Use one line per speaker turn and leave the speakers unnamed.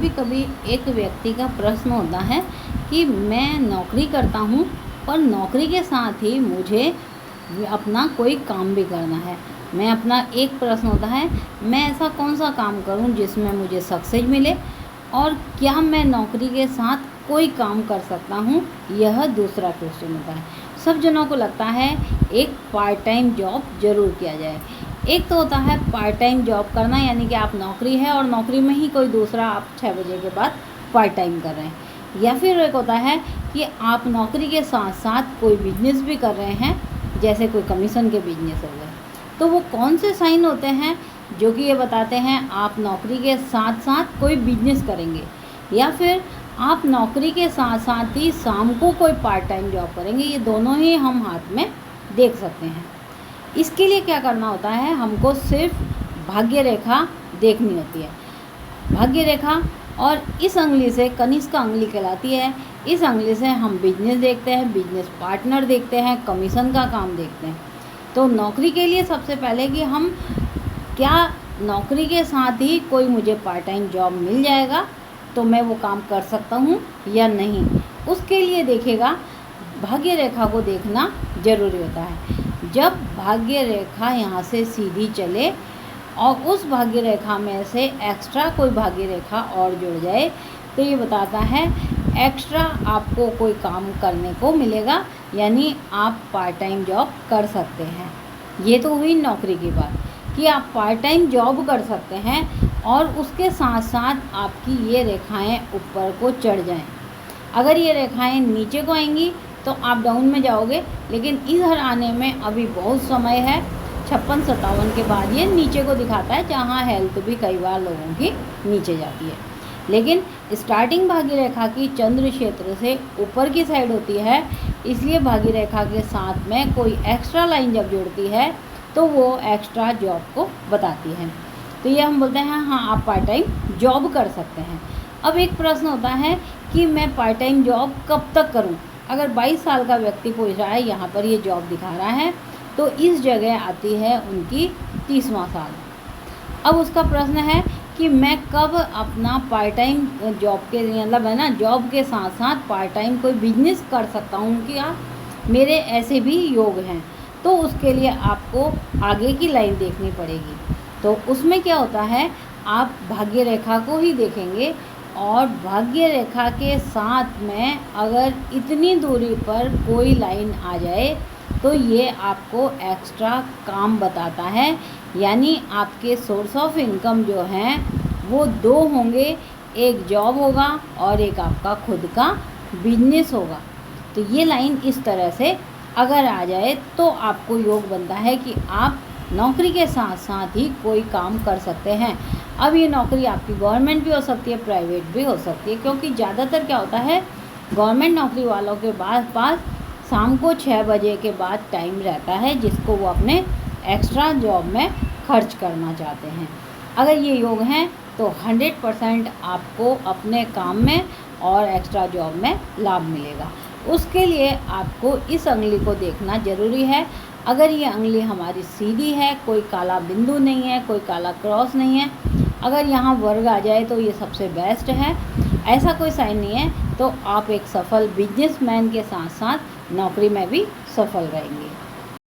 कभी कभी एक व्यक्ति का प्रश्न होता है कि मैं नौकरी करता हूँ और नौकरी के साथ ही मुझे अपना कोई काम भी करना है। मैं अपना एक प्रश्न होता है, मैं ऐसा कौन सा काम करूँ जिसमें मुझे सक्सेस मिले, और क्या मैं नौकरी के साथ कोई काम कर सकता हूँ, यह दूसरा क्वेश्चन होता है। सब जनों को लगता है एक पार्ट टाइम जॉब ज़रूर किया जाए। एक तो होता है पार्ट टाइम जॉब करना, यानी कि आप नौकरी है और नौकरी में ही कोई दूसरा आप 6 बजे के बाद पार्ट टाइम कर रहे हैं। या फिर एक होता है कि आप नौकरी के साथ साथ कोई बिजनेस भी कर रहे हैं, जैसे कोई कमीशन के बिजनेस हो गए। तो वो कौन से साइन होते हैं जो कि ये बताते हैं आप नौकरी के साथ साथ कोई बिजनेस करेंगे, या फिर आप नौकरी के साथ साथ ही शाम को कोई पार्ट टाइम जॉब करेंगे। ये दोनों ही हम हाथ में देख सकते हैं। इसके लिए क्या करना होता है, हमको सिर्फ भाग्य रेखा देखनी होती है। भाग्य रेखा और इस अंगुली से कनिष्का अंगुली कहलाती है। इस अंगुली से हम बिजनेस देखते हैं, बिजनेस पार्टनर देखते हैं, कमीशन का काम देखते हैं। तो नौकरी के लिए सबसे पहले कि हम क्या नौकरी के साथ ही कोई मुझे पार्ट टाइम जॉब मिल जाएगा तो मैं वो काम कर सकता हूँ या नहीं, उसके लिए देखेगा भाग्य रेखा को देखना ज़रूरी होता है। जब भाग्य रेखा यहाँ से सीधी चले और उस भाग्य रेखा में से एक्स्ट्रा कोई भाग्य रेखा और जुड़ जाए तो ये बताता है एक्स्ट्रा आपको कोई काम करने को मिलेगा, यानी आप पार्ट टाइम जॉब कर सकते हैं। ये तो हुई नौकरी की बात कि आप पार्ट टाइम जॉब कर सकते हैं और उसके साथ साथ आपकी ये रेखाएं ऊपर को चढ़ जाएं। अगर ये रेखाएं नीचे को आएंगी तो आप डाउन में जाओगे, लेकिन इधर आने में अभी बहुत समय है। 56-57 के बाद ये नीचे को दिखाता है, जहाँ हेल्थ भी कई बार लोगों की नीचे जाती है। लेकिन स्टार्टिंग भाग्य रेखा की चंद्र क्षेत्र से ऊपर की साइड होती है, इसलिए भाग्य रेखा के साथ में कोई एक्स्ट्रा लाइन जब जुड़ती है तो वो एक्स्ट्रा जॉब को बताती है। तो ये हम बोलते हैं हाँ आप पार्ट टाइम जॉब कर सकते हैं। अब एक प्रश्न होता है कि मैं पार्ट टाइम जॉब कब तक करूं। अगर 22 साल का व्यक्ति पूछ रहा है, यहाँ पर ये जॉब दिखा रहा है, तो इस जगह आती है उनकी 30वां साल। अब उसका प्रश्न है कि मैं कब अपना पार्ट टाइम जॉब के मतलब है ना, जॉब के साथ साथ पार्ट टाइम कोई बिजनेस कर सकता हूँ, क्या मेरे ऐसे भी योग हैं। तो उसके लिए आपको आगे की लाइन देखनी पड़ेगी। तो उसमें क्या होता है, आप भाग्य रेखा को ही देखेंगे और भाग्य रेखा के साथ में अगर इतनी दूरी पर कोई लाइन आ जाए तो ये आपको एक्स्ट्रा काम बताता है, यानी आपके सोर्स ऑफ इनकम जो हैं वो 2 होंगे, एक जॉब होगा और एक आपका खुद का बिजनेस होगा। तो ये लाइन इस तरह से अगर आ जाए तो आपको योग बनता है कि आप नौकरी के साथ साथ ही कोई काम कर सकते हैं। अब ये नौकरी आपकी गवर्नमेंट भी हो सकती है, प्राइवेट भी हो सकती है, क्योंकि ज़्यादातर क्या होता है गवर्नमेंट नौकरी वालों के पास शाम को 6 बजे के बाद टाइम रहता है, जिसको वो अपने एक्स्ट्रा जॉब में खर्च करना चाहते हैं। अगर ये योग हैं तो 100% आपको अपने काम में और एक्स्ट्रा जॉब में लाभ मिलेगा। उसके लिए आपको इस अंगुली को देखना ज़रूरी है। अगर ये अंगुली हमारी सीधी है, कोई काला बिंदु नहीं है, कोई काला क्रॉस नहीं है, अगर यहाँ वर्ग आ जाए तो ये सबसे बेस्ट है। ऐसा कोई साइन नहीं है तो आप एक सफल बिजनेसमैन के साथ साथ नौकरी में भी सफल रहेंगे।